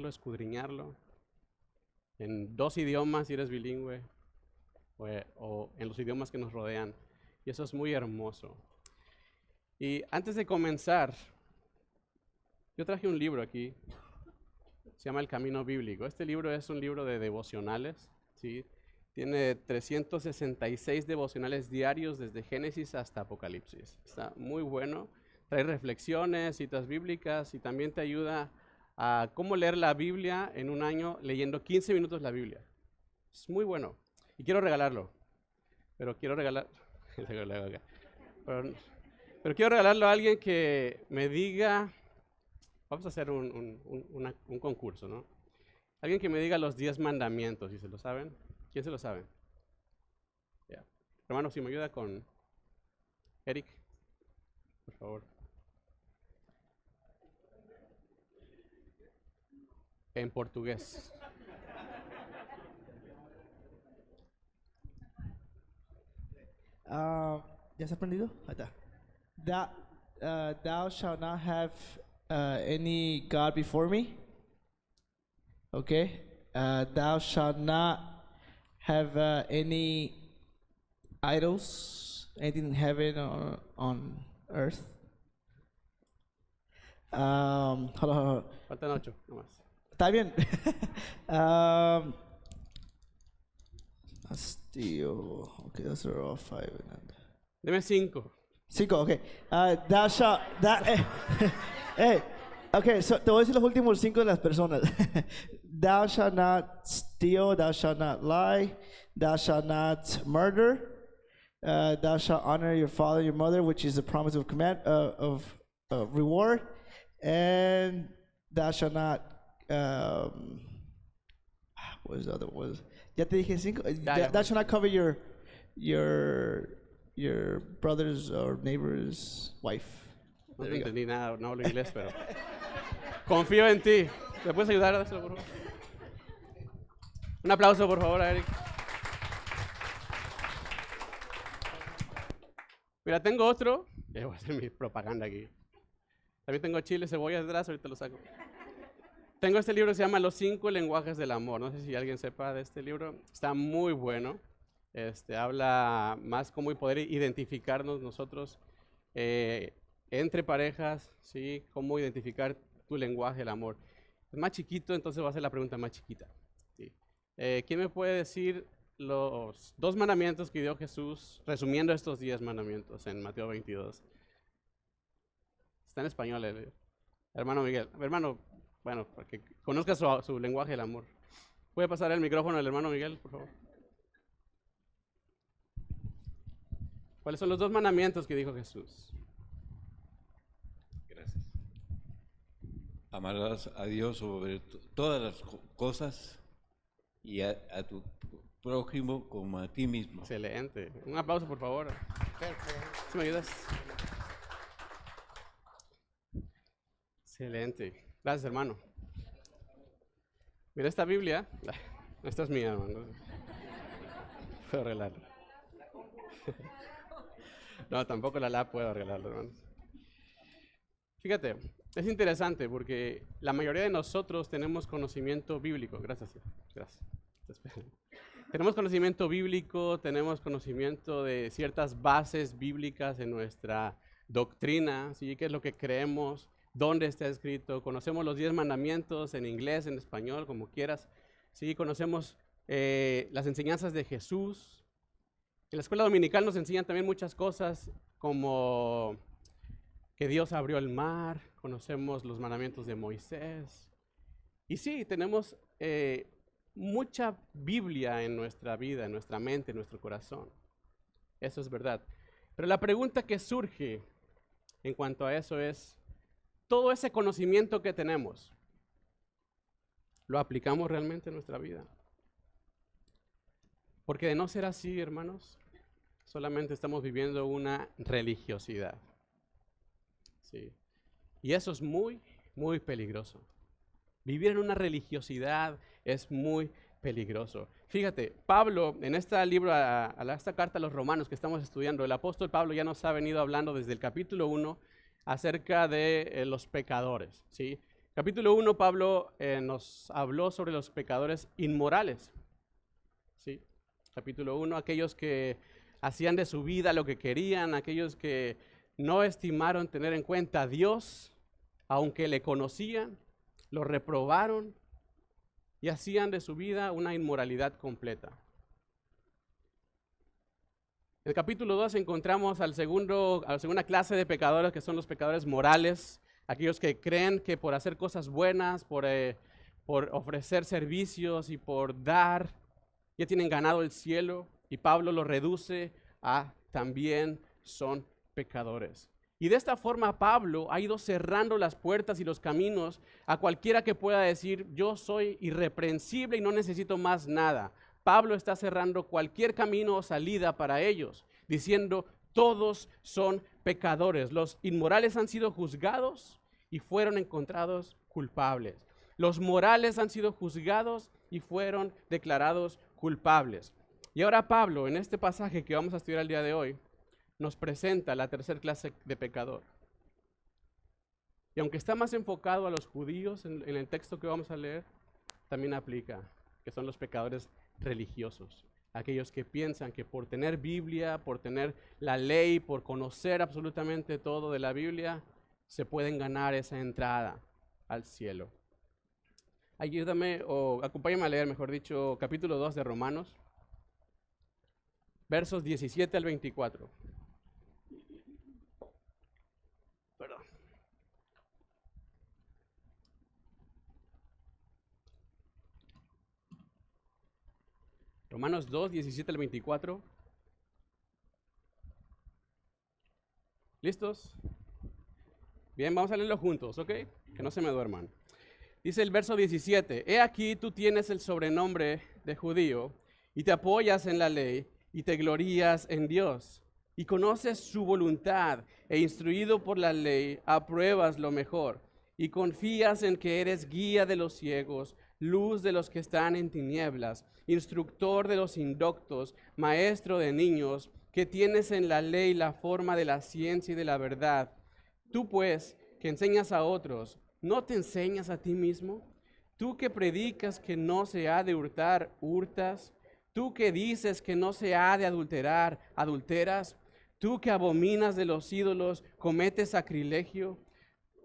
escudriñarlo en 2 idiomas si eres bilingüe o en los idiomas que nos rodean. Y eso es muy hermoso. Y antes de comenzar, yo traje un libro aquí, se llama El Camino Bíblico. Este libro es un libro de devocionales, ¿sí? Tiene 366 devocionales diarios desde Génesis hasta Apocalipsis. Está muy bueno, trae reflexiones, citas bíblicas y también te ayuda a cómo leer la Biblia en un año leyendo 15 minutos la Biblia. Es muy bueno y quiero regalarlo, pero quiero quiero regalarlo a alguien que me diga. Vamos a hacer un concurso, ¿no? Alguien que me diga los 10 mandamientos, ¿y se lo saben? ¿Quién se lo sabe? Yeah. Hermano, si me ayuda con Eric, por favor. En portugués. ¿Ya has aprendido? Ahí está. Thou shalt not have any God before me. Okay. Thou shalt not have any idols, anything in heaven or on earth. Hold on. Faltan 8, nomás. Está bien. Steal. Okay, those are all 5. Deme 5. 5, okay. Thou shalt. Hey. Okay, so te voy a decir los últimos 5 de las personas. Thou shalt not steal. Thou shalt not lie. Thou shalt not murder. Thou shalt honor your father and your mother, which is a promise of reward. And thou shalt not. What was the other one? Ya te dije 5. Thou shalt not cover your brother's or neighbor's wife. No entendí nada, no hablo inglés, pero confío en ti. ¿Me puedes ayudar a hacerlo, por favor? Un aplauso, por favor, a Eric. Mira, tengo otro. Voy a hacer mi propaganda aquí. También tengo chile, cebolla detrás, ahorita lo saco. Tengo este libro que se llama Los 5 lenguajes del amor. No sé si alguien sepa de este libro. Está muy bueno. Habla más cómo poder identificarnos nosotros entre parejas, ¿sí? Cómo identificar tu lenguaje del amor. Es más chiquito, entonces va a ser la pregunta más chiquita, ¿sí? ¿Quién me puede decir los 2 mandamientos que dio Jesús, resumiendo estos 10 mandamientos en Mateo 22? Está en español, hermano Miguel. Hermano, bueno, para que conozca su lenguaje del amor. ¿Puede pasar el micrófono al hermano Miguel, por favor? ¿Cuáles son los 2 mandamientos que dijo Jesús? Gracias. Amarás a Dios sobre todas las cosas y a tu prójimo como a ti mismo. Excelente. Un aplauso, por favor. ¿Sí me ayudas? Excelente. Gracias, hermano. Mira esta Biblia. Esta es mía, hermano. Puedo arreglarla. No, tampoco la puedo arreglar, hermanos. Fíjate, es interesante porque la mayoría de nosotros tenemos conocimiento bíblico. Gracias. Tenemos conocimiento bíblico, tenemos conocimiento de ciertas bases bíblicas en nuestra doctrina, ¿sí? ¿Qué es lo que creemos? ¿Dónde está escrito? Conocemos los 10 mandamientos en inglés, en español, como quieras. ¿Sí? Conocemos las enseñanzas de Jesús. En la escuela dominical nos enseñan también muchas cosas, como que Dios abrió el mar, conocemos los mandamientos de Moisés. Y sí, tenemos mucha Biblia en nuestra vida, en nuestra mente, en nuestro corazón. Eso es verdad. Pero la pregunta que surge en cuanto a eso es, todo ese conocimiento que tenemos, ¿lo aplicamos realmente en nuestra vida? Porque de no ser así, hermanos, solamente estamos viviendo una religiosidad. Sí. Y eso es muy, muy peligroso. Vivir en una religiosidad es muy peligroso. Fíjate, Pablo, en este libro, esta carta a los romanos que estamos estudiando, el apóstol Pablo ya nos ha venido hablando desde el capítulo 1 acerca de los pecadores, ¿sí? Capítulo 1, Pablo nos habló sobre los pecadores inmorales. ¿Sí? Capítulo 1, aquellos que hacían de su vida lo que querían, aquellos que no estimaron tener en cuenta a Dios, aunque le conocían, lo reprobaron y hacían de su vida una inmoralidad completa. En el capítulo 2 encontramos a la segunda clase de pecadores, que son los pecadores morales, aquellos que creen que por hacer cosas buenas, por ofrecer servicios y por dar, ya tienen ganado el cielo, y Pablo lo reduce a también son pecadores. Y de esta forma Pablo ha ido cerrando las puertas y los caminos a cualquiera que pueda decir, yo soy irreprensible y no necesito más nada. Pablo está cerrando cualquier camino o salida para ellos, diciendo, todos son pecadores. Los inmorales han sido juzgados y fueron encontrados culpables. Los morales han sido juzgados y fueron declarados culpables. Y ahora Pablo, en este pasaje que vamos a estudiar el día de hoy, nos presenta la tercera clase de pecador. Y aunque está más enfocado a los judíos en el texto que vamos a leer, también aplica, que son los pecadores religiosos. Aquellos que piensan que por tener Biblia, por tener la ley, por conocer absolutamente todo de la Biblia, se pueden ganar esa entrada al cielo. Ayúdame o acompáñame a leer, mejor dicho, capítulo 2 de Romanos, versos 17 al 24. Perdón. Romanos 2, 17 al 24. ¿Listos? Bien, vamos a leerlo juntos, ¿ok? Que no se me duerman. Dice el verso 17, he aquí tú tienes el sobrenombre de judío y te apoyas en la ley y te glorías en Dios y conoces su voluntad e instruido por la ley apruebas lo mejor y confías en que eres guía de los ciegos, luz de los que están en tinieblas, instructor de los indoctos, maestro de niños, que tienes en la ley la forma de la ciencia y de la verdad. Tú pues, que enseñas a otros, ¿no te enseñas a ti mismo? Tú que predicas que no se ha de hurtar, hurtas. Tú que dices que no se ha de adulterar, adulteras. Tú que abominas de los ídolos, cometes sacrilegio.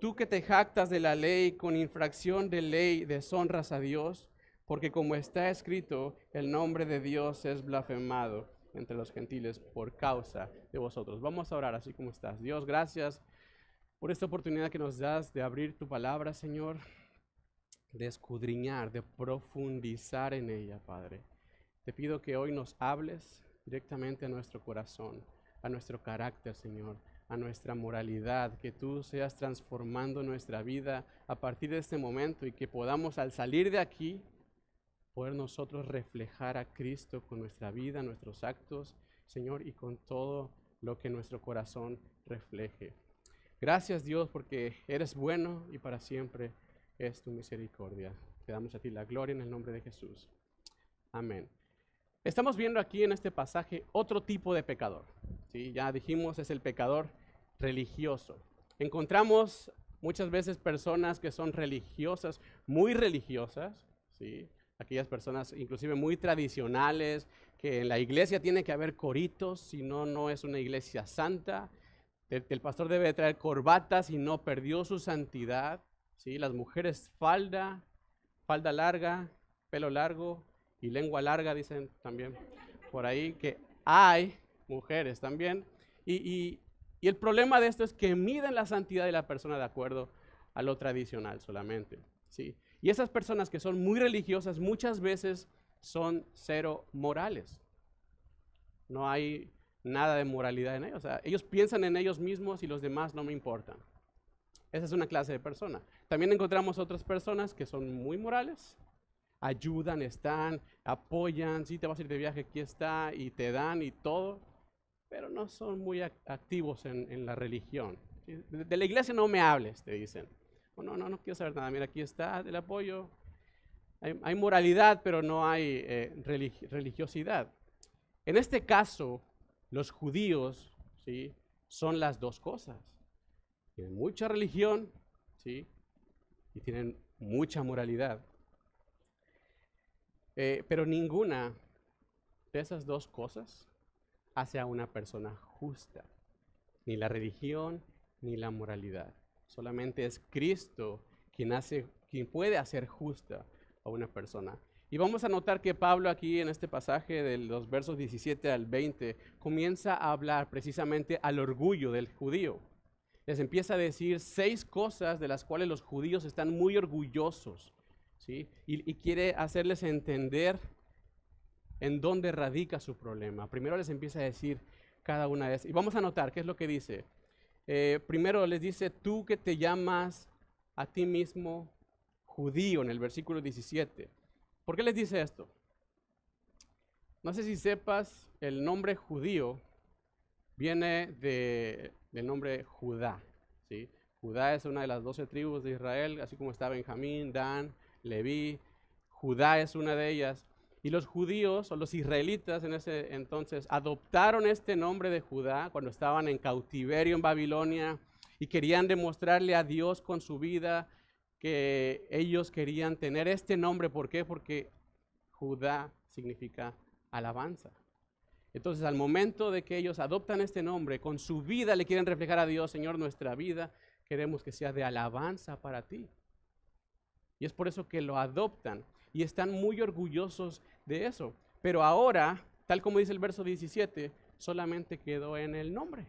Tú que te jactas de la ley, con infracción de ley deshonras a Dios, porque como está escrito, el nombre de Dios es blasfemado entre los gentiles por causa de vosotros. Vamos a orar así como estás. Dios, gracias por esta oportunidad que nos das de abrir tu palabra, Señor, de escudriñar, de profundizar en ella, Padre. Te pido que hoy nos hables directamente a nuestro corazón, a nuestro carácter, Señor, a nuestra moralidad, que tú seas transformando nuestra vida a partir de este momento y que podamos al salir de aquí poder nosotros reflejar a Cristo con nuestra vida, nuestros actos, Señor, y con todo lo que nuestro corazón refleje. Gracias, Dios, porque eres bueno y para siempre es tu misericordia. Te damos a ti la gloria en el nombre de Jesús. Amén. Estamos viendo aquí en este pasaje otro tipo de pecador. ¿Sí? Ya dijimos, es el pecador religioso. Encontramos muchas veces personas que son religiosas, muy religiosas, ¿sí? Aquellas personas inclusive muy tradicionales, que en la iglesia tiene que haber coritos, si no, no es una iglesia santa. El pastor debe traer corbata si no perdió su santidad. ¿Sí? Las mujeres falda larga, pelo largo y lengua larga, dicen también por ahí, que hay mujeres también. Y el problema de esto es que miden la santidad de la persona de acuerdo a lo tradicional solamente. ¿Sí? Y esas personas que son muy religiosas muchas veces son cero morales. No hay nada de moralidad en ellos. O sea, ellos piensan en ellos mismos y los demás no me importan. Esa es una clase de persona. También encontramos otras personas que son muy morales, ayudan, están, apoyan, si te vas a ir de viaje, aquí está, y te dan y todo, pero no son muy activos en la religión. De la iglesia no me hables, te dicen. No quiero saber nada, mira, aquí está el apoyo. Hay moralidad, pero no hay religiosidad. En este caso, los judíos, son las dos cosas. Tienen mucha religión, y tienen mucha moralidad. Pero ninguna de esas dos cosas hace a una persona justa. Ni la religión ni la moralidad. Solamente es Cristo quien puede hacer justa a una persona. Y vamos a notar que Pablo aquí en este pasaje de los versos 17 al 20 comienza a hablar precisamente al orgullo del judío. Les empieza a decir 6 cosas de las cuales los judíos están muy orgullosos, ¿sí? Y quiere hacerles entender en dónde radica su problema. Primero les empieza a decir cada una de esas. Y vamos a notar qué es lo que dice. Primero les dice, tú que te llamas a ti mismo judío, en el versículo 17. ¿Por qué les dice esto? No sé si sepas, el nombre judío viene del nombre Judá, ¿sí? Judá es una de las 12 tribus de Israel, así como está Benjamín, Dan, Leví. Judá es una de ellas. Y los judíos, o los israelitas en ese entonces, adoptaron este nombre de Judá cuando estaban en cautiverio en Babilonia y querían demostrarle a Dios con su vida que ellos querían tener este nombre. ¿Por qué? Porque Judá significa alabanza. Entonces, al momento de que ellos adoptan este nombre, con su vida le quieren reflejar a Dios, Señor, nuestra vida queremos que sea de alabanza para ti. Y es por eso que lo adoptan y están muy orgullosos de eso. Pero ahora, tal como dice el verso 17, solamente quedó en el nombre.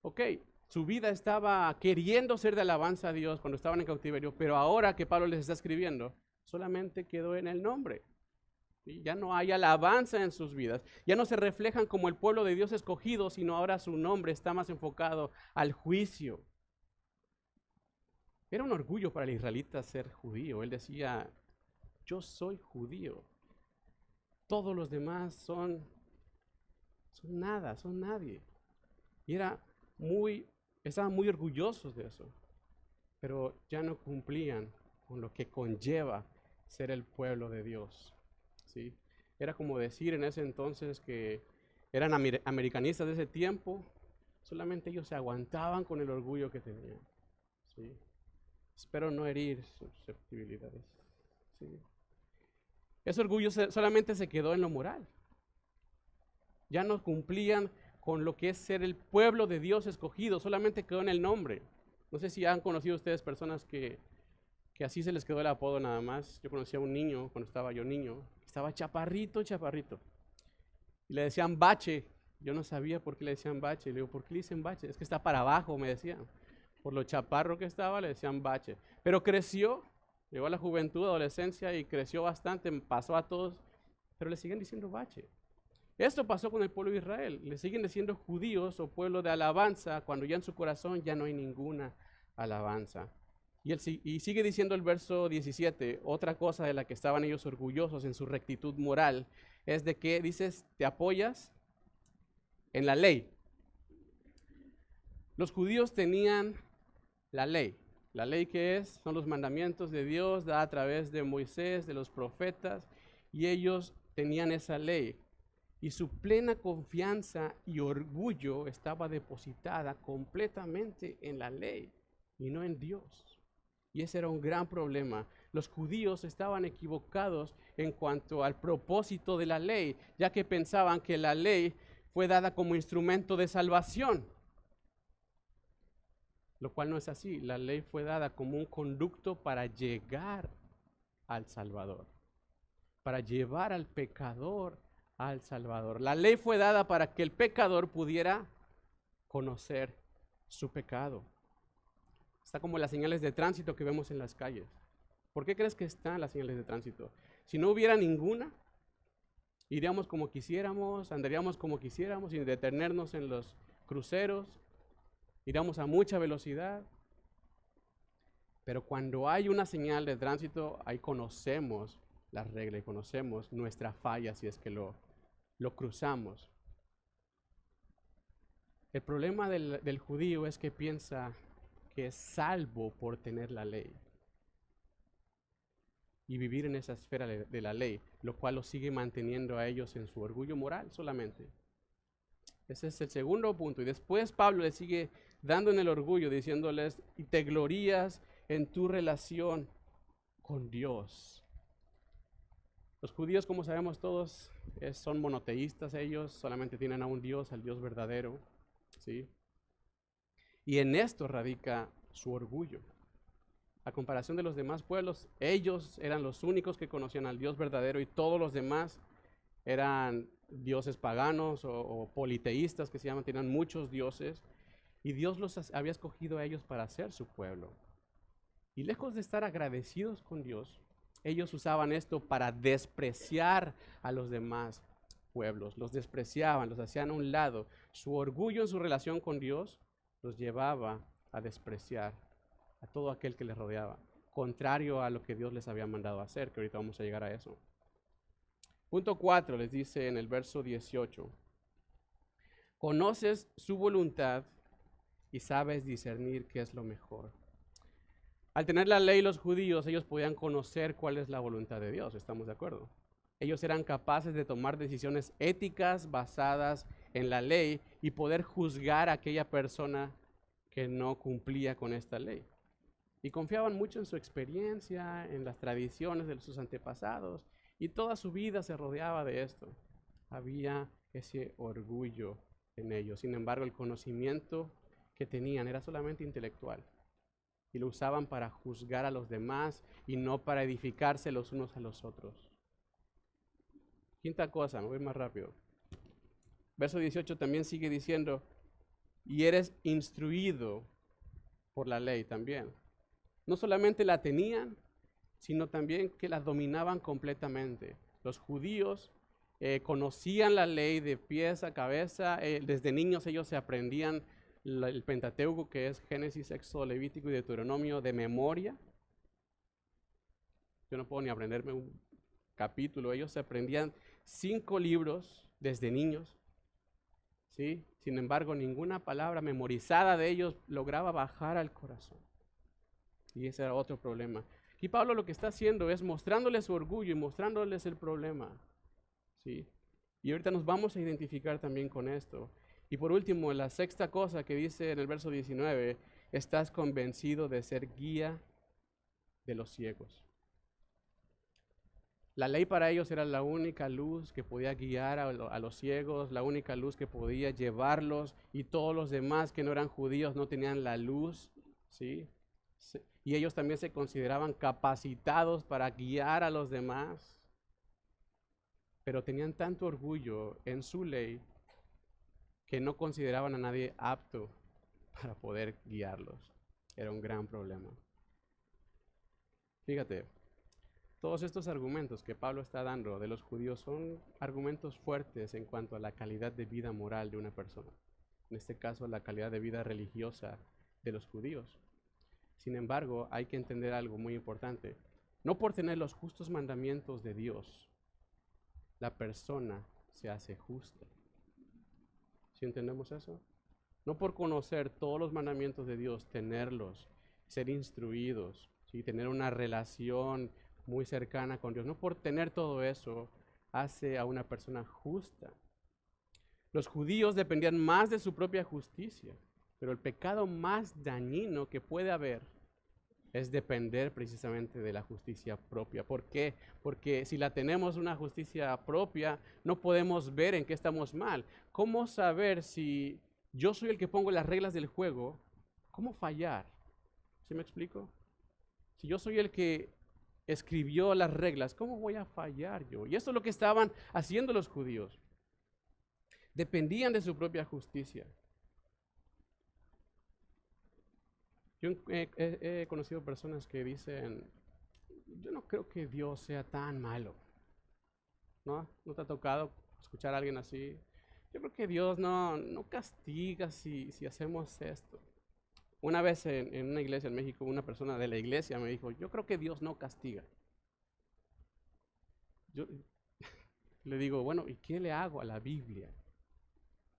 Ok, su vida estaba queriendo ser de alabanza a Dios cuando estaban en cautiverio, pero ahora que Pablo les está escribiendo, solamente quedó en el nombre. ¿Sí? Ya no hay alabanza en sus vidas, ya no se reflejan como el pueblo de Dios escogido, sino ahora su nombre está más enfocado al juicio. Era un orgullo para el israelita ser judío. Él decía, yo soy judío. Todos los demás son nada, son nadie. Y estaban muy orgullosos de eso. Pero ya no cumplían con lo que conlleva ser el pueblo de Dios. ¿Sí? Era como decir en ese entonces que eran americanistas de ese tiempo. Solamente ellos se aguantaban con el orgullo que tenían. ¿Sí? Espero no herir susceptibilidades. ¿Sí? Ese orgullo solamente se quedó en lo moral. Ya no cumplían con lo que es ser el pueblo de Dios escogido, solamente quedó en el nombre. No sé si han conocido ustedes personas que así se les quedó el apodo nada más. Yo conocí a un niño cuando estaba yo niño, estaba chaparrito. Y le decían bache. Yo no sabía por qué le decían bache. Le digo, ¿por qué le dicen bache? Es que está para abajo, me decían. Por lo chaparro que estaba, le decían bache. Pero creció, llegó a la juventud, adolescencia y creció bastante, pasó a todos, pero le siguen diciendo bache. Esto pasó con el pueblo de Israel. Le siguen diciendo judíos o pueblo de alabanza cuando ya en su corazón ya no hay ninguna alabanza. Y sigue diciendo el verso 17, otra cosa de la que estaban ellos orgullosos en su rectitud moral, es de que dices, te apoyas en la ley. Los judíos tenían la ley. La ley que son los mandamientos de Dios da a través de Moisés, de los profetas, y ellos tenían esa ley. Y su plena confianza y orgullo estaba depositada completamente en la ley y no en Dios. Y ese era un gran problema. Los judíos estaban equivocados en cuanto al propósito de la ley, ya que pensaban que la ley fue dada como instrumento de salvación, lo cual no es así. La ley fue dada como un conducto para llegar al Salvador, para llevar al pecador al Salvador. La ley fue dada para que el pecador pudiera conocer su pecado. Está como las señales de tránsito que vemos en las calles. ¿Por qué crees que están las señales de tránsito? Si no hubiera ninguna, iríamos como quisiéramos, andaríamos como quisiéramos, sin detenernos en los cruceros, iríamos a mucha velocidad. Pero cuando hay una señal de tránsito, ahí conocemos las reglas y conocemos nuestra falla si es que lo cruzamos. El problema del judío es que piensa que es salvo por tener la ley y vivir en esa esfera de la ley, lo cual los sigue manteniendo a ellos en su orgullo moral solamente. Ese es el segundo punto. Y después Pablo le sigue dando en el orgullo, diciéndoles, y te glorías en tu relación con Dios. Los judíos, como sabemos todos, son monoteístas ellos, solamente tienen a un Dios, al Dios verdadero, ¿sí? Y en esto radica su orgullo. A comparación de los demás pueblos, ellos eran los únicos que conocían al Dios verdadero y todos los demás eran dioses paganos o politeístas que se llaman, tenían muchos dioses y Dios los había escogido a ellos para ser su pueblo. Y lejos de estar agradecidos con Dios, ellos usaban esto para despreciar a los demás pueblos, los despreciaban, los hacían a un lado. Su orgullo en su relación con Dios los llevaba a despreciar a todo aquel que les rodeaba, contrario a lo que Dios les había mandado hacer, que ahorita vamos a llegar a eso. Punto 4 les dice en el verso 18, conoces su voluntad y sabes discernir qué es lo mejor. Al tener la ley los judíos, ellos podían conocer cuál es la voluntad de Dios, ¿estamos de acuerdo? Ellos eran capaces de tomar decisiones éticas basadas en la ley y poder juzgar a aquella persona que no cumplía con esta ley. Y confiaban mucho en su experiencia, en las tradiciones de sus antepasados, y toda su vida se rodeaba de esto. Había ese orgullo en ellos. Sin embargo, el conocimiento que tenían era solamente intelectual. Y lo usaban para juzgar a los demás y no para edificarse los unos a los otros. Quinta cosa, me voy más rápido. Verso 18 también sigue diciendo, y eres instruido por la ley también. No solamente la tenían, sino también que la dominaban completamente. Los judíos conocían la ley de pies a cabeza, desde niños ellos se aprendían el Pentateuco, que es Génesis, Éxodo, Levítico y Deuteronomio de memoria. Yo no puedo ni aprenderme un capítulo, ellos se aprendían 5 libros desde niños, ¿sí? Sin embargo, ninguna palabra memorizada de ellos lograba bajar al corazón. Y ese era otro problema. Y Pablo lo que está haciendo es mostrándoles su orgullo y mostrándoles el problema, ¿sí? Y ahorita nos vamos a identificar también con esto. Y por último, la sexta cosa que dice en el verso 19, estás convencido de ser guía de los ciegos. La ley para ellos era la única luz que podía guiar a los ciegos, la única luz que podía llevarlos, y todos los demás que no eran judíos no tenían la luz, ¿sí? Y ellos también se consideraban capacitados para guiar a los demás, pero tenían tanto orgullo en su ley que no consideraban a nadie apto para poder guiarlos. Era un gran problema. Fíjate, todos estos argumentos que Pablo está dando de los judíos son argumentos fuertes en cuanto a la calidad de vida moral de una persona. En este caso, la calidad de vida religiosa de los judíos. Sin embargo, hay que entender algo muy importante. No por tener los justos mandamientos de Dios, la persona se hace justa. ¿Sí entendemos eso? No por conocer todos los mandamientos de Dios, tenerlos, ser instruidos, ¿sí? Tener una relación muy cercana con Dios. No por tener todo eso hace a una persona justa. Los judíos dependían más de su propia justicia, pero el pecado más dañino que puede haber es depender precisamente de la justicia propia. ¿Por qué? Porque si la tenemos una justicia propia, no podemos ver en qué estamos mal. ¿Cómo saber si yo soy el que pongo las reglas del juego? ¿Cómo fallar? ¿Sí me explico? Si yo soy el que escribió las reglas, ¿cómo voy a fallar yo? Y eso es lo que estaban haciendo los judíos. Dependían de su propia justicia. Yo he conocido personas que dicen, yo no creo que Dios sea tan malo. ¿No? ¿No te ha tocado escuchar a alguien así? Yo creo que Dios no castiga si hacemos esto. Una vez en una iglesia en México, una persona de la iglesia me dijo, yo creo que Dios no castiga. Yo le digo, bueno, ¿y qué le hago a la Biblia?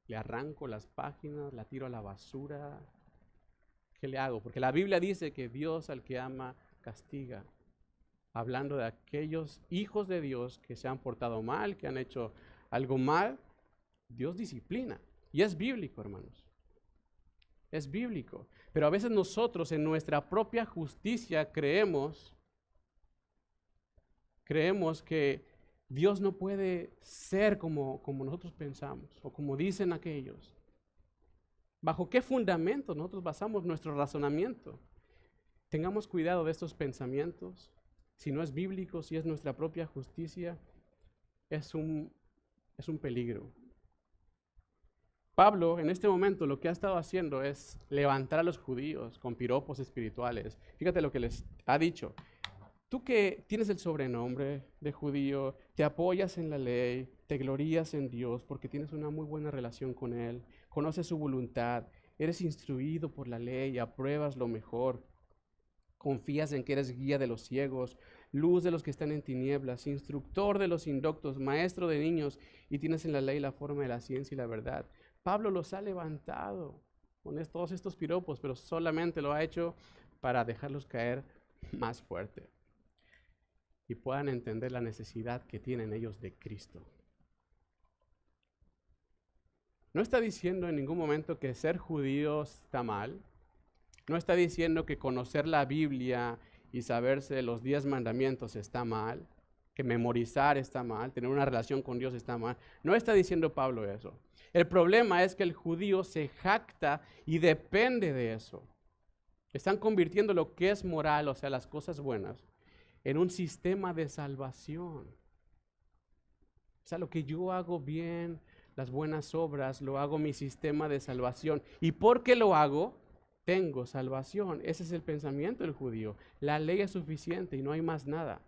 ¿Le arranco las páginas? ¿La tiro a la basura? ¿Qué le hago? Porque la Biblia dice que Dios al que ama castiga. Hablando de aquellos hijos de Dios que se han portado mal, que han hecho algo mal, Dios disciplina. Y es bíblico, hermanos. Es bíblico. Pero a veces nosotros en nuestra propia justicia creemos que Dios no puede ser como nosotros pensamos o como dicen aquellos. ¿Bajo qué fundamento nosotros basamos nuestro razonamiento? Tengamos cuidado de estos pensamientos. Si no es bíblico, si es nuestra propia justicia, es un peligro. Pablo en este momento lo que ha estado haciendo es levantar a los judíos con piropos espirituales. Fíjate lo que les ha dicho. Tú que tienes el sobrenombre de judío, te apoyas en la ley, te glorías en Dios porque tienes una muy buena relación con Él, conoces su voluntad, eres instruido por la ley, apruebas lo mejor, confías en que eres guía de los ciegos, luz de los que están en tinieblas, instructor de los indoctos, maestro de niños, y tienes en la ley la forma de la ciencia y la verdad. Pablo los ha levantado con todos estos piropos, pero solamente lo ha hecho para dejarlos caer más fuerte y puedan entender la necesidad que tienen ellos de Cristo. No está diciendo en ningún momento que ser judío está mal. No está diciendo que conocer la Biblia y saberse los 10 mandamientos está mal, que memorizar está mal, tener una relación con Dios está mal. No está diciendo Pablo eso. El problema es que el judío se jacta y depende de eso. Están convirtiendo lo que es moral, o sea, las cosas buenas, en un sistema de salvación. O sea, lo que yo hago bien, las buenas obras, lo hago mi sistema de salvación. ¿Y por qué lo hago? Tengo salvación. Ese es el pensamiento del judío. La ley es suficiente y no hay más nada.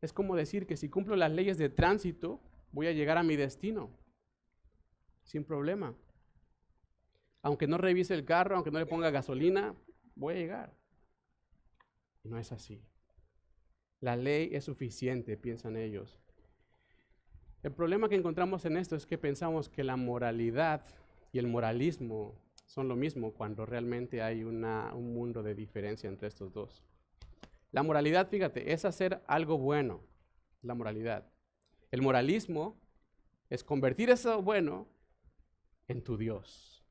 Es como decir que si cumplo las leyes de tránsito, voy a llegar a mi destino sin problema. Aunque no revise el carro, aunque no le ponga gasolina, voy a llegar. No es así. La ley es suficiente, piensan ellos. El problema que encontramos en esto es que pensamos que la moralidad y el moralismo son lo mismo cuando realmente hay un mundo de diferencia entre estos dos. La moralidad, fíjate, es hacer algo bueno, la moralidad. El moralismo es convertir eso bueno en tu Dios.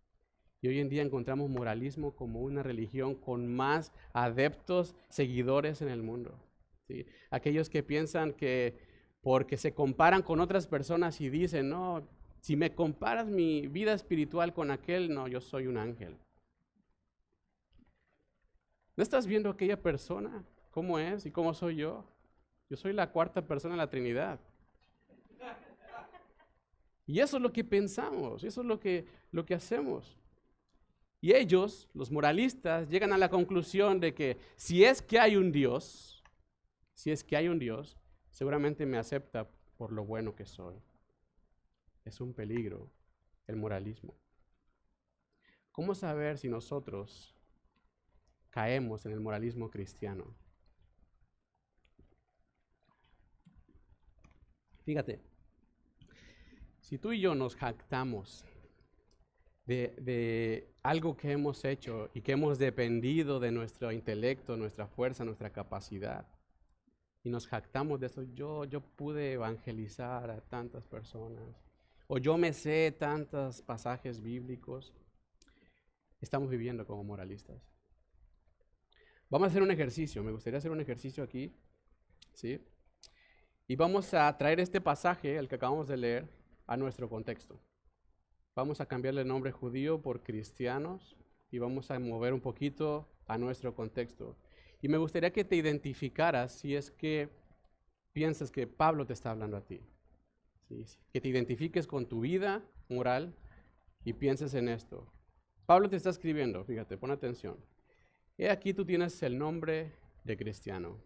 Y hoy en día encontramos moralismo como una religión con más adeptos, seguidores en el mundo. ¿Sí? Aquellos que piensan que porque se comparan con otras personas y dicen, no, si me comparas mi vida espiritual con aquel, no, yo soy un ángel. ¿No estás viendo aquella persona? ¿Cómo es y cómo soy yo? Yo soy la cuarta persona de la Trinidad. Y eso es lo que pensamos, eso es lo que hacemos. Y ellos, los moralistas, llegan a la conclusión de que si es que hay un Dios, seguramente me acepta por lo bueno que soy. Es un peligro el moralismo. ¿Cómo saber si nosotros caemos en el moralismo cristiano? Fíjate, si tú y yo nos jactamos de algo que hemos hecho y que hemos dependido de nuestro intelecto, nuestra fuerza, nuestra capacidad, y nos jactamos de eso, yo pude evangelizar a tantas personas, o yo me sé tantos pasajes bíblicos, estamos viviendo como moralistas. Vamos a hacer un ejercicio, me gustaría hacer un ejercicio aquí, ¿sí? Y vamos a traer este pasaje, el que acabamos de leer, a nuestro contexto. Vamos a cambiarle el nombre judío por cristianos y vamos a mover un poquito a nuestro contexto. Y me gustaría que te identificaras si es que piensas que Pablo te está hablando a ti. ¿Sí? Que te identifiques con tu vida moral y pienses en esto. Pablo te está escribiendo, fíjate, pon atención. He aquí tú tienes el nombre de cristiano.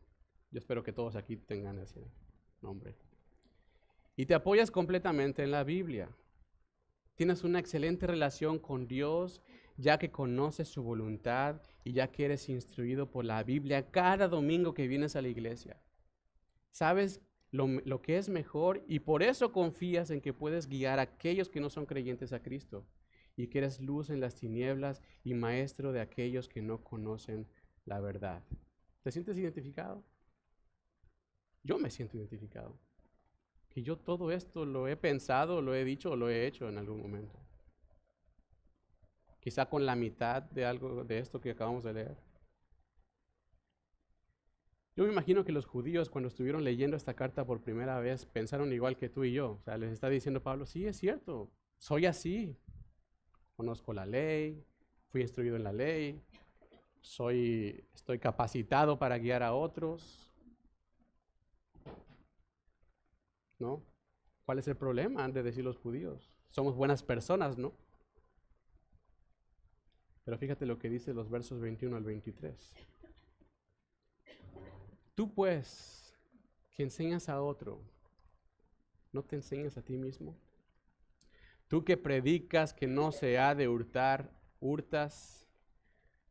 Yo espero que todos aquí tengan ese nombre. Y te apoyas completamente en la Biblia. Tienes una excelente relación con Dios, ya que conoces su voluntad y ya que eres instruido por la Biblia cada domingo que vienes a la iglesia. Sabes lo que es mejor y por eso confías en que puedes guiar a aquellos que no son creyentes a Cristo y que eres luz en las tinieblas y maestro de aquellos que no conocen la verdad. ¿Te sientes identificado? Yo me siento identificado. Que yo todo esto lo he pensado, lo he dicho o lo he hecho en algún momento. quizá con la mitad de algo de esto que acabamos de leer. Yo me imagino que los judíos cuando estuvieron leyendo esta carta por primera vez pensaron igual que tú y yo. O sea, les está diciendo Pablo, sí, es cierto, soy así. Conozco la ley, fui instruido en la ley, estoy capacitado para guiar a otros. ¿No? ¿Cuál es el problema de decir los judíos? Somos buenas personas, ¿no? Pero fíjate lo que dice los versos 21 al 23. Tú pues, que enseñas a otro, ¿no te enseñas a ti mismo? Tú que predicas que no se ha de hurtar, hurtas.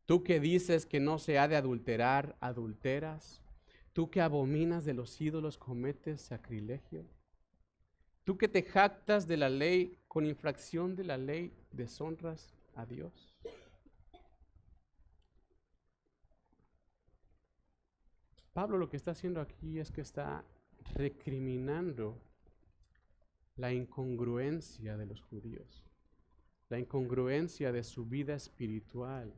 Tú que dices que no se ha de adulterar, adulteras. Tú que abominas de los ídolos, cometes sacrilegio. Tú que te jactas de la ley, con infracción de la ley, deshonras a Dios. Pablo lo que está haciendo aquí es que está recriminando la incongruencia de los judíos, la incongruencia de su vida espiritual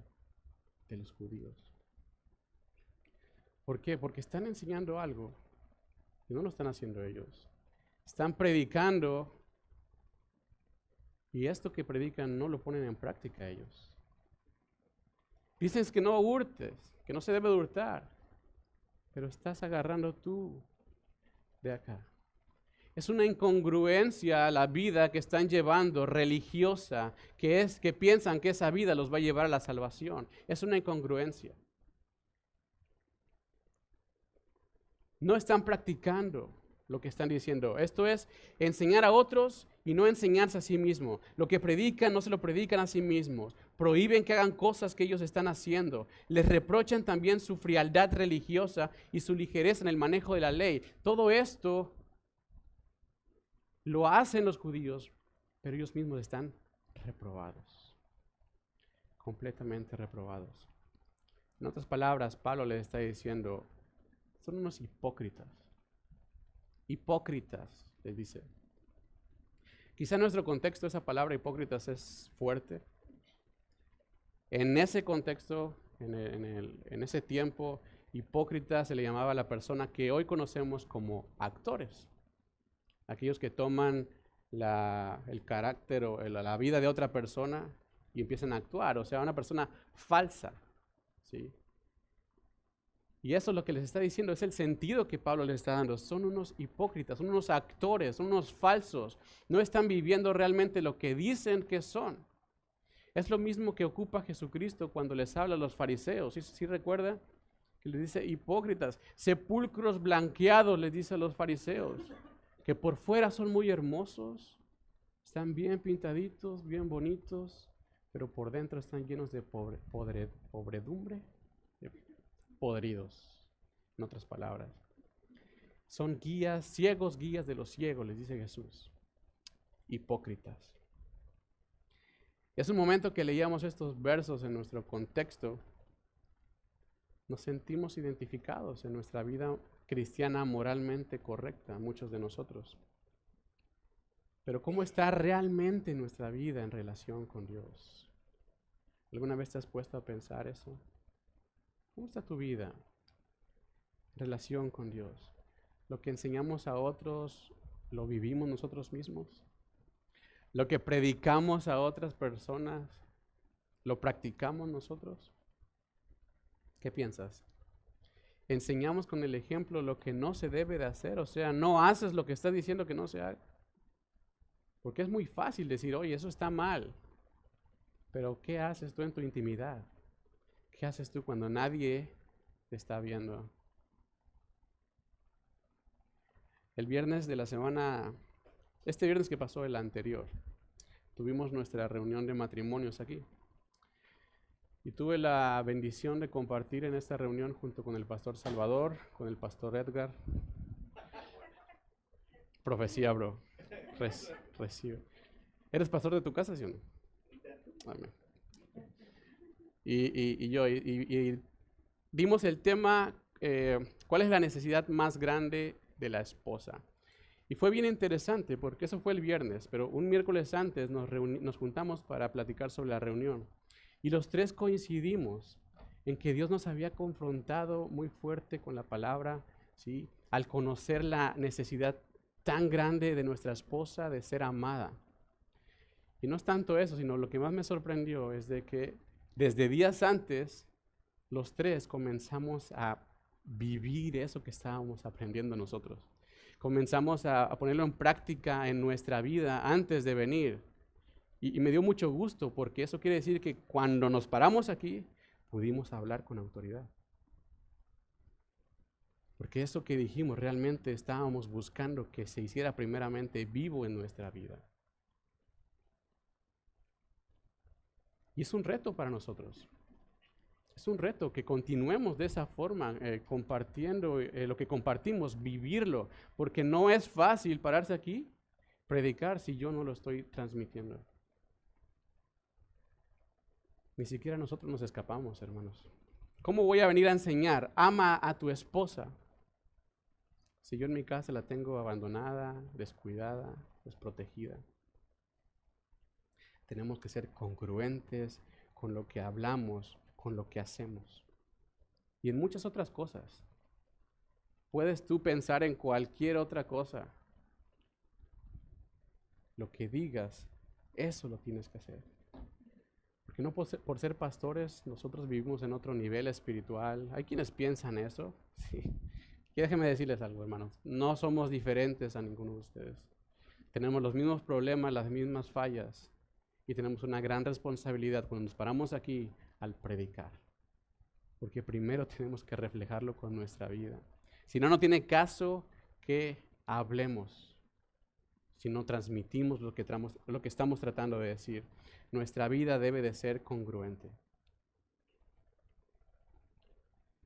de los judíos. ¿Por qué? Porque están enseñando algo y no lo están haciendo ellos. Están predicando y esto que predican no lo ponen en práctica ellos. Dicen que no hurtes, que no se debe de hurtar, pero estás agarrando tú de acá. Es una incongruencia la vida que están llevando religiosa, que piensan que esa vida los va a llevar a la salvación. Es una incongruencia. No están practicando lo que están diciendo. Esto es enseñar a otros y no enseñarse a sí mismos. Lo que predican no se lo predican a sí mismos. Prohíben que hagan cosas que ellos están haciendo. Les reprochan también su frialdad religiosa y su ligereza en el manejo de la ley. Todo esto lo hacen los judíos, pero ellos mismos están reprobados. Completamente reprobados. En otras palabras, Pablo les está diciendo, son unos hipócritas. Hipócritas, les dice. Quizá en nuestro contexto esa palabra hipócritas es fuerte. En ese contexto, en ese tiempo, hipócrita se le llamaba a la persona que hoy conocemos como actores. Aquellos que toman el carácter o la vida de otra persona y empiezan a actuar, o sea, una persona falsa, ¿sí? Y eso es lo que les está diciendo, es el sentido que Pablo les está dando. Son unos hipócritas, son unos actores, son unos falsos. No están viviendo realmente lo que dicen que son. Es lo mismo que ocupa Jesucristo cuando les habla a los fariseos. ¿Sí recuerda? Que les dice hipócritas, sepulcros blanqueados, les dice a los fariseos, que por fuera son muy hermosos, están bien pintaditos, bien bonitos, pero por dentro están llenos de pobredumbre, podridos, en otras palabras. Son ciegos guías de los ciegos, les dice Jesús. Hipócritas. Es un momento que leíamos estos versos en nuestro contexto. Nos sentimos identificados en nuestra vida cristiana moralmente correcta, muchos de nosotros. Pero ¿cómo está realmente nuestra vida en relación con Dios? ¿Alguna vez te has puesto a pensar eso? ¿Cómo está tu vida en relación con Dios? ¿Lo que enseñamos a otros lo vivimos nosotros mismos? ¿Lo que predicamos a otras personas lo practicamos nosotros? ¿Qué piensas? ¿Enseñamos con el ejemplo lo que no se debe de hacer? O sea, no haces lo que estás diciendo que no se haga. Porque es muy fácil decir, oye, eso está mal. Pero ¿qué haces tú en tu intimidad? ¿Qué haces tú cuando nadie te está viendo? El viernes de la semana, este viernes que pasó, el anterior, tuvimos nuestra reunión de matrimonios aquí. Y tuve la bendición de compartir en esta reunión junto con el pastor Salvador, con el pastor Edgar. Profecía, bro. Recibe. ¿Eres pastor de tu casa, sí o no? Amén. Y dimos el tema, ¿cuál es la necesidad más grande de la esposa? Y fue bien interesante porque eso fue el viernes, pero un miércoles antes nos juntamos para platicar sobre la reunión. Y los tres coincidimos en que Dios nos había confrontado muy fuerte con la palabra, ¿sí? Al conocer la necesidad tan grande de nuestra esposa de ser amada. Y no es tanto eso, sino lo que más me sorprendió es de que desde días antes, los tres comenzamos a vivir eso que estábamos aprendiendo nosotros. Comenzamos a ponerlo en práctica en nuestra vida antes de venir. Y me dio mucho gusto porque eso quiere decir que cuando nos paramos aquí, pudimos hablar con autoridad. Porque eso que dijimos realmente estábamos buscando que se hiciera primeramente vivo en nuestra vida. Y es un reto para nosotros. Es un reto que continuemos de esa forma, compartiendo lo que compartimos, vivirlo. Porque no es fácil pararse aquí, predicar si yo no lo estoy transmitiendo. Ni siquiera nosotros nos escapamos, hermanos. ¿Cómo voy a venir a enseñar? Ama a tu esposa. Si yo en mi casa la tengo abandonada, descuidada, desprotegida. Tenemos que ser congruentes con lo que hablamos, con lo que hacemos. Y en muchas otras cosas. Puedes tú pensar en cualquier otra cosa. Lo que digas, eso lo tienes que hacer. Porque no por ser pastores, nosotros vivimos en otro nivel espiritual. Hay quienes piensan eso. Sí. Y déjenme decirles algo, hermanos. No somos diferentes a ninguno de ustedes. Tenemos los mismos problemas, las mismas fallas. Y tenemos una gran responsabilidad cuando nos paramos aquí al predicar. Porque primero tenemos que reflejarlo con nuestra vida. Si no, no tiene caso que hablemos. Si no transmitimos lo que estamos tratando de decir. Nuestra vida debe de ser congruente.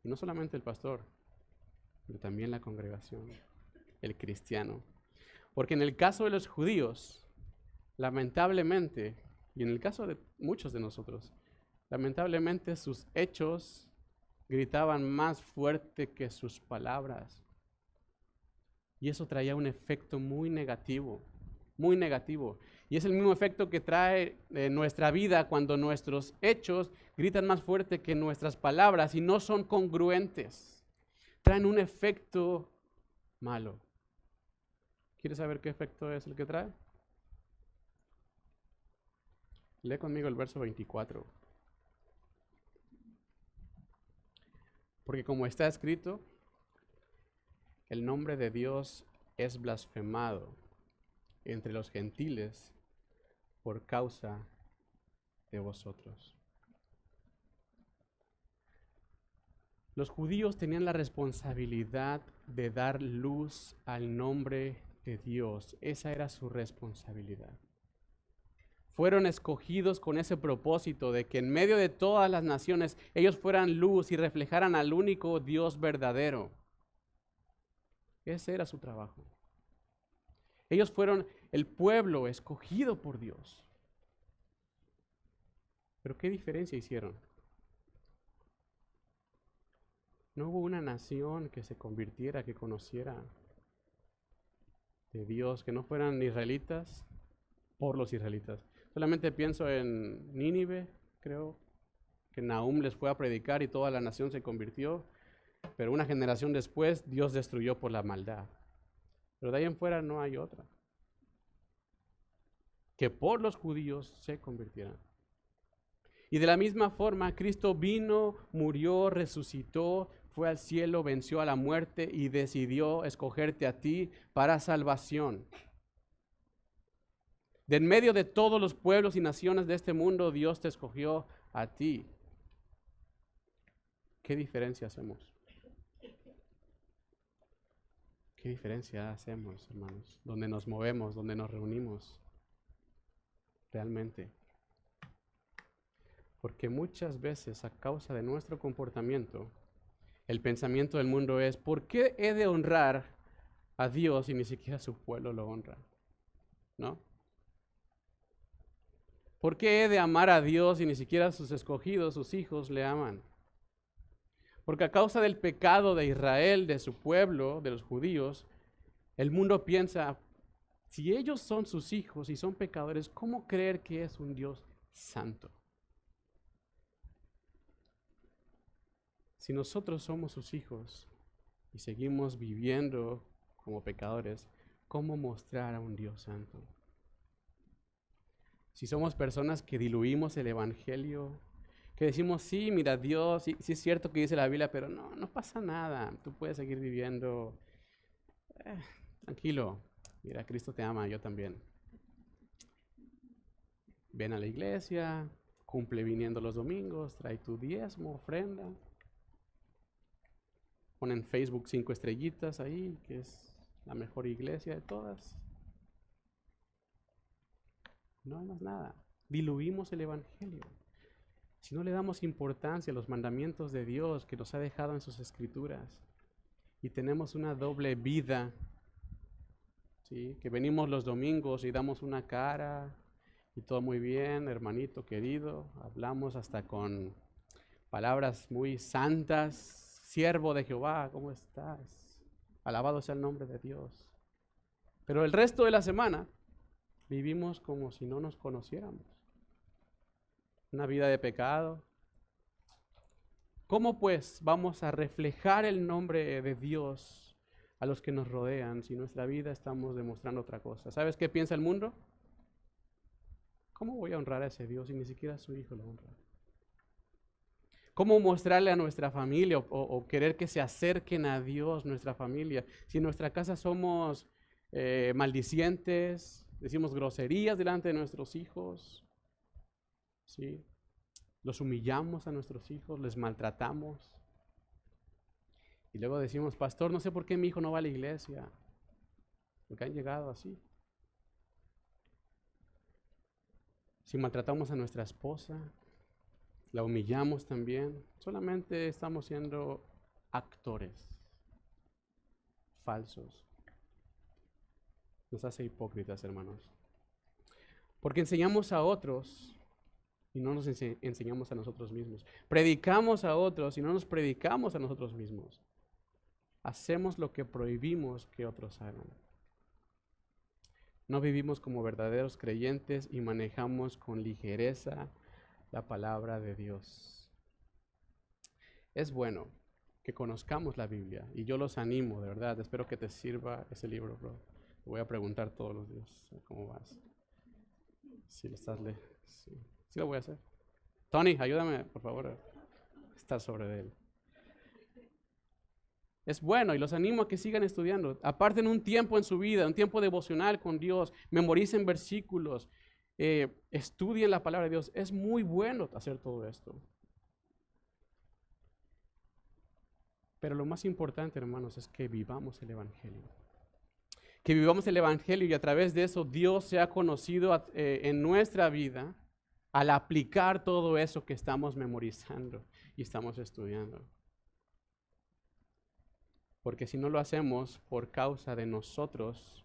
Y no solamente el pastor, pero también la congregación, el cristiano. Porque en el caso de los judíos, lamentablemente, y en el caso de muchos de nosotros, lamentablemente sus hechos gritaban más fuerte que sus palabras. Y eso traía un efecto muy negativo, muy negativo. Y es el mismo efecto que trae nuestra vida cuando nuestros hechos gritan más fuerte que nuestras palabras y no son congruentes. Traen un efecto malo. ¿Quieres saber qué efecto es el que trae? Lee conmigo el verso 24. Porque como está escrito, el nombre de Dios es blasfemado entre los gentiles por causa de vosotros. Los judíos tenían la responsabilidad de dar luz al nombre de Dios. Esa era su responsabilidad. Fueron escogidos con ese propósito de que en medio de todas las naciones ellos fueran luz y reflejaran al único Dios verdadero. Ese era su trabajo. Ellos fueron el pueblo escogido por Dios. Pero ¿qué diferencia hicieron? No hubo una nación que se convirtiera, que conociera de Dios, que no fueran israelitas por los israelitas. Solamente pienso en Nínive, creo, que Nahum les fue a predicar y toda la nación se convirtió, pero una generación después Dios destruyó por la maldad. Pero de ahí en fuera no hay otra. Que por los judíos se convirtieran. Y de la misma forma, Cristo vino, murió, resucitó, fue al cielo, venció a la muerte y decidió escogerte a ti para salvación. De en medio de todos los pueblos y naciones de este mundo, Dios te escogió a ti. ¿Qué diferencia hacemos? ¿Qué diferencia hacemos, hermanos? Donde nos movemos, donde nos reunimos. Realmente. Porque muchas veces, a causa de nuestro comportamiento, el pensamiento del mundo es: ¿por qué he de honrar a Dios y ni siquiera su pueblo lo honra? ¿No? ¿Por qué he de amar a Dios y ni siquiera sus escogidos, sus hijos, le aman? Porque a causa del pecado de Israel, de su pueblo, de los judíos, el mundo piensa: si ellos son sus hijos y son pecadores, ¿cómo creer que es un Dios santo? Si nosotros somos sus hijos y seguimos viviendo como pecadores, ¿cómo mostrar a un Dios santo? Si somos personas que diluimos el evangelio, que decimos, sí, mira, Dios, sí, sí es cierto que dice la Biblia, pero no pasa nada, tú puedes seguir viviendo, tranquilo, mira, Cristo te ama, yo también. Ven a la iglesia, cumple viniendo los domingos, trae tu diezmo, ofrenda. Pon en Facebook 5 estrellitas ahí, que es la mejor iglesia de todas. No hay más nada. Diluimos el evangelio. Si no le damos importancia a los mandamientos de Dios que nos ha dejado en sus escrituras y tenemos una doble vida, ¿sí? Que venimos los domingos y damos una cara y todo muy bien, hermanito querido, hablamos hasta con palabras muy santas, siervo de Jehová, ¿cómo estás? Alabado sea el nombre de Dios. Pero el resto de la semana vivimos como si no nos conociéramos. Una vida de pecado. ¿Cómo pues vamos a reflejar el nombre de Dios a los que nos rodean si en nuestra vida estamos demostrando otra cosa? ¿Sabes qué piensa el mundo? ¿Cómo voy a honrar a ese Dios si ni siquiera su hijo lo honra? ¿Cómo mostrarle a nuestra familia o querer que se acerquen a Dios nuestra familia? Si en nuestra casa somos maldicientes, decimos groserías delante de nuestros hijos, ¿sí? Los humillamos a nuestros hijos, les maltratamos. Y luego decimos, pastor, no sé por qué mi hijo no va a la iglesia. Porque han llegado así. Si maltratamos a nuestra esposa, la humillamos también, solamente estamos siendo actores falsos. Nos hace hipócritas, hermanos. Porque enseñamos a otros y no nos enseñamos a nosotros mismos. Predicamos a otros y no nos predicamos a nosotros mismos. Hacemos lo que prohibimos que otros hagan. No vivimos como verdaderos creyentes y manejamos con ligereza la palabra de Dios. Es bueno que conozcamos la Biblia y yo los animo, de verdad. Espero que te sirva ese libro, bro. Te voy a preguntar todos los días cómo vas. Si lo estás leyendo. Sí lo voy a hacer. Tony, ayúdame, por favor, a estar sobre él. Es bueno y los animo a que sigan estudiando. Aparten un tiempo en su vida, un tiempo devocional con Dios. Memoricen versículos. Estudien la palabra de Dios. Es muy bueno hacer todo esto. Pero lo más importante, hermanos, es que vivamos el evangelio. Que vivamos el evangelio y a través de eso Dios sea conocido en nuestra vida al aplicar todo eso que estamos memorizando y estamos estudiando. Porque si no lo hacemos por causa de nosotros,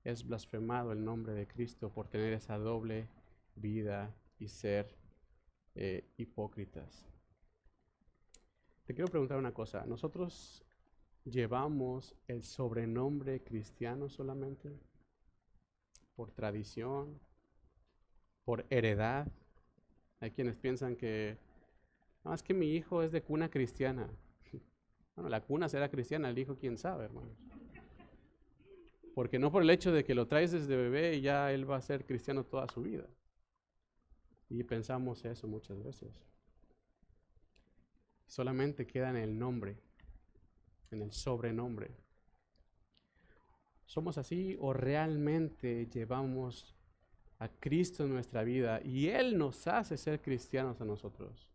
es blasfemado el nombre de Cristo por tener esa doble vida y ser hipócritas. Te quiero preguntar una cosa. ¿Nosotros llevamos el sobrenombre cristiano solamente por tradición, por heredad? Hay quienes piensan que, no, es que mi hijo es de cuna cristiana. Bueno, la cuna será cristiana, el hijo quién sabe, hermanos. Porque no por el hecho de que lo traes desde bebé ya él va a ser cristiano toda su vida. Y pensamos eso muchas veces. Solamente queda en el nombre, en el sobrenombre. ¿Somos así o realmente llevamos a Cristo en nuestra vida y Él nos hace ser cristianos a nosotros?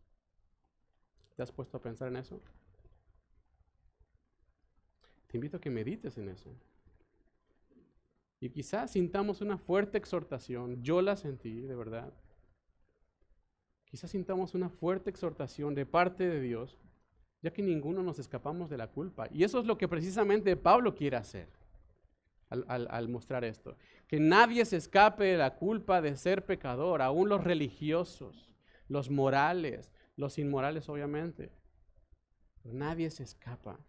¿Te has puesto a pensar en eso? Te invito a que medites en eso. Y quizás sintamos una fuerte exhortación. Yo la sentí, de verdad. Quizás sintamos una fuerte exhortación de parte de Dios, ya que ninguno nos escapamos de la culpa. Y eso es lo que precisamente Pablo quiere hacer al mostrar esto. Que nadie se escape de la culpa de ser pecador, aún los religiosos, los morales, los inmorales obviamente. Pero nadie se escapa.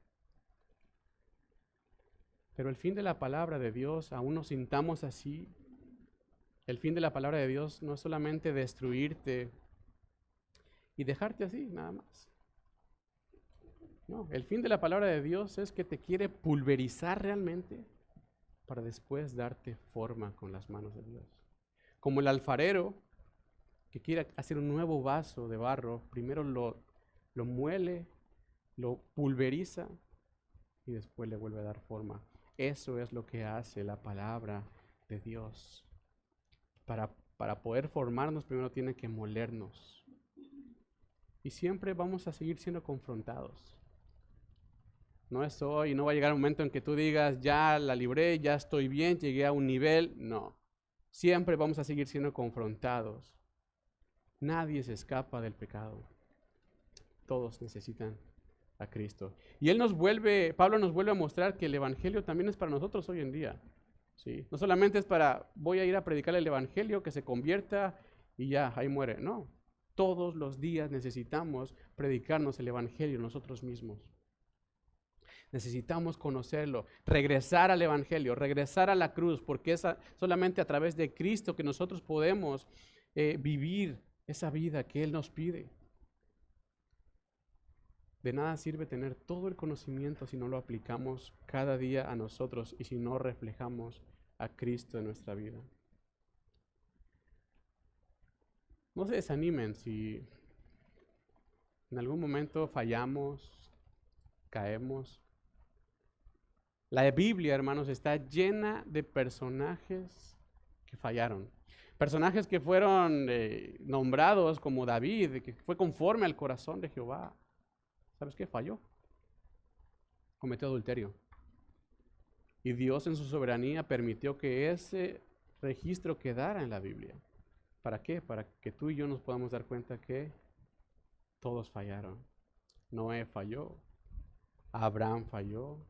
Pero el fin de la palabra de Dios, aún nos sintamos así, el fin de la palabra de Dios no es solamente destruirte y dejarte así, nada más. No, el fin de la palabra de Dios es que te quiere pulverizar realmente para después darte forma con las manos de Dios. Como el alfarero que quiere hacer un nuevo vaso de barro, primero lo muele, lo pulveriza y después le vuelve a dar forma. Eso es lo que hace la palabra de Dios. Para poder formarnos, primero tiene que molernos. Y siempre vamos a seguir siendo confrontados. No es hoy, no va a llegar un momento en que tú digas, ya la libré, ya estoy bien, llegué a un nivel. No. Siempre vamos a seguir siendo confrontados. Nadie se escapa del pecado. Todos necesitan a Cristo. Y Pablo nos vuelve a mostrar que el Evangelio también es para nosotros hoy en día. ¿Sí? No solamente es para, voy a ir a predicar el Evangelio, que se convierta y ya, ahí muere. No, todos los días necesitamos predicarnos el Evangelio nosotros mismos. Necesitamos conocerlo, regresar al Evangelio, regresar a la cruz, porque es solamente a través de Cristo que nosotros podemos vivir esa vida que Él nos pide. De nada sirve tener todo el conocimiento si no lo aplicamos cada día a nosotros y si no reflejamos a Cristo en nuestra vida. No se desanimen si en algún momento fallamos, caemos. La Biblia, hermanos, está llena de personajes que fallaron. Personajes que fueron nombrados como David, que fue conforme al corazón de Jehová. ¿Sabes qué? Falló. Cometió adulterio. Y Dios en su soberanía permitió que ese registro quedara en la Biblia. ¿Para qué? Para que tú y yo nos podamos dar cuenta que todos fallaron. Noé falló. Abraham falló.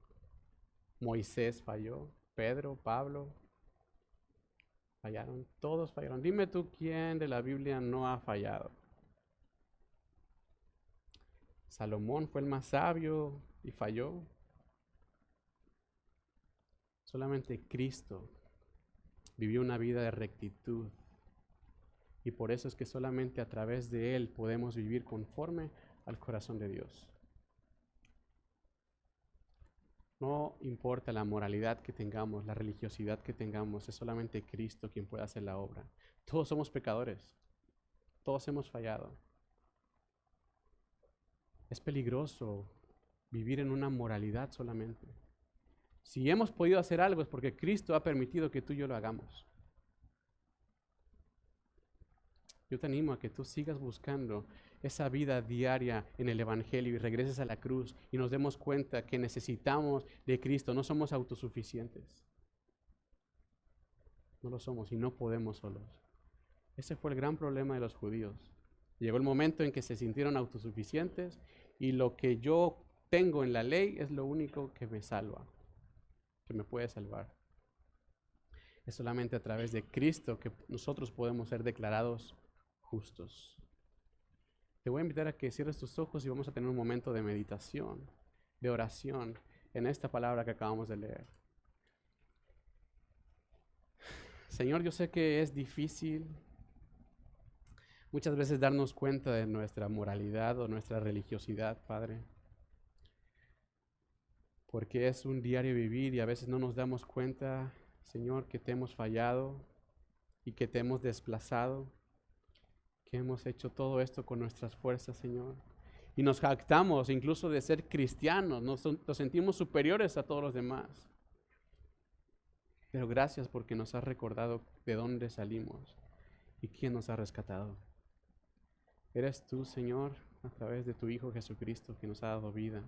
Moisés falló. Pedro, Pablo, fallaron. Todos fallaron. Dime tú quién de la Biblia no ha fallado. Salomón fue el más sabio y falló. Solamente Cristo vivió una vida de rectitud. Y por eso es que solamente a través de Él podemos vivir conforme al corazón de Dios. No importa la moralidad que tengamos, la religiosidad que tengamos, es solamente Cristo quien puede hacer la obra. Todos somos pecadores. Todos hemos fallado. Es peligroso vivir en una moralidad solamente. Si hemos podido hacer algo es porque Cristo ha permitido que tú y yo lo hagamos. Yo te animo a que tú sigas buscando esa vida diaria en el Evangelio y regreses a la cruz y nos demos cuenta que necesitamos de Cristo. No somos autosuficientes. No lo somos y no podemos solos. Ese fue el gran problema de los judíos. Llegó el momento en que se sintieron autosuficientes y lo que yo tengo en la ley es lo único que me salva, que me puede salvar. Es solamente a través de Cristo que nosotros podemos ser declarados justos. Te voy a invitar a que cierres tus ojos y vamos a tener un momento de meditación, de oración en esta palabra que acabamos de leer. Señor, yo sé que es difícil muchas veces darnos cuenta de nuestra moralidad o nuestra religiosidad, Padre, porque es un diario vivir y a veces no nos damos cuenta, Señor, que te hemos fallado y que te hemos desplazado, que hemos hecho todo esto con nuestras fuerzas, Señor. Y nos jactamos incluso de ser cristianos, nos sentimos superiores a todos los demás. Pero gracias porque nos has recordado de dónde salimos y quién nos ha rescatado. Eres tú, Señor, a través de tu Hijo Jesucristo que nos ha dado vida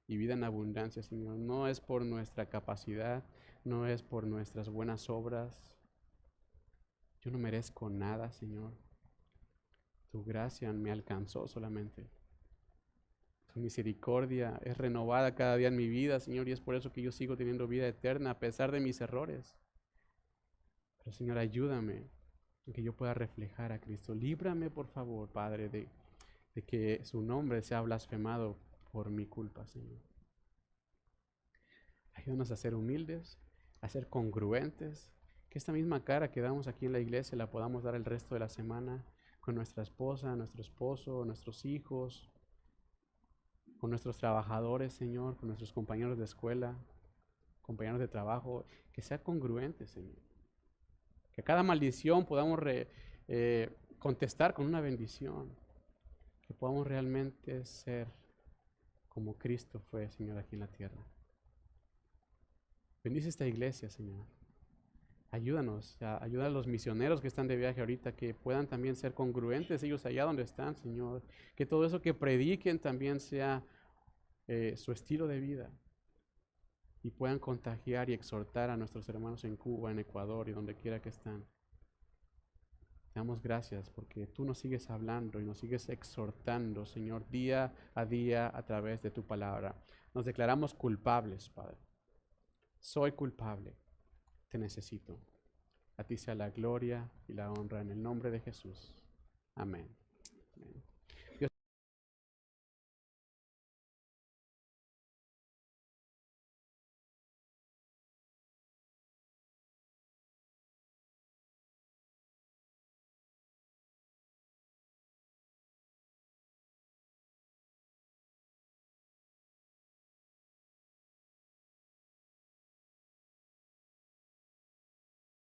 y vida en abundancia, Señor. No es por nuestra capacidad, no es por nuestras buenas obras. Yo no merezco nada, Señor. Tu gracia me alcanzó solamente. Tu misericordia es renovada cada día en mi vida, Señor, y es por eso que yo sigo teniendo vida eterna a pesar de mis errores. Pero, Señor, ayúdame en que yo pueda reflejar a Cristo. Líbrame, por favor, Padre, de que su nombre sea blasfemado por mi culpa, Señor. Ayúdanos a ser humildes, a ser congruentes, que esta misma cara que damos aquí en la iglesia la podamos dar el resto de la semana con nuestra esposa, nuestro esposo, nuestros hijos, con nuestros trabajadores, Señor, con nuestros compañeros de escuela, compañeros de trabajo, que sea congruente, Señor. Que cada maldición podamos contestar con una bendición. Que podamos realmente ser como Cristo fue, Señor, aquí en la tierra. Bendice esta iglesia, Señor. Ayúdanos, ayuda a los misioneros que están de viaje ahorita, que puedan también ser congruentes ellos allá donde están, Señor. Que todo eso que prediquen también sea su estilo de vida. Y puedan contagiar y exhortar a nuestros hermanos en Cuba, en Ecuador y donde quiera que están. Te damos gracias porque tú nos sigues hablando y nos sigues exhortando, Señor, día a través de tu palabra. Nos declaramos culpables, Padre. Soy culpable, te necesito. A ti sea la gloria y la honra en el nombre de Jesús. Amén.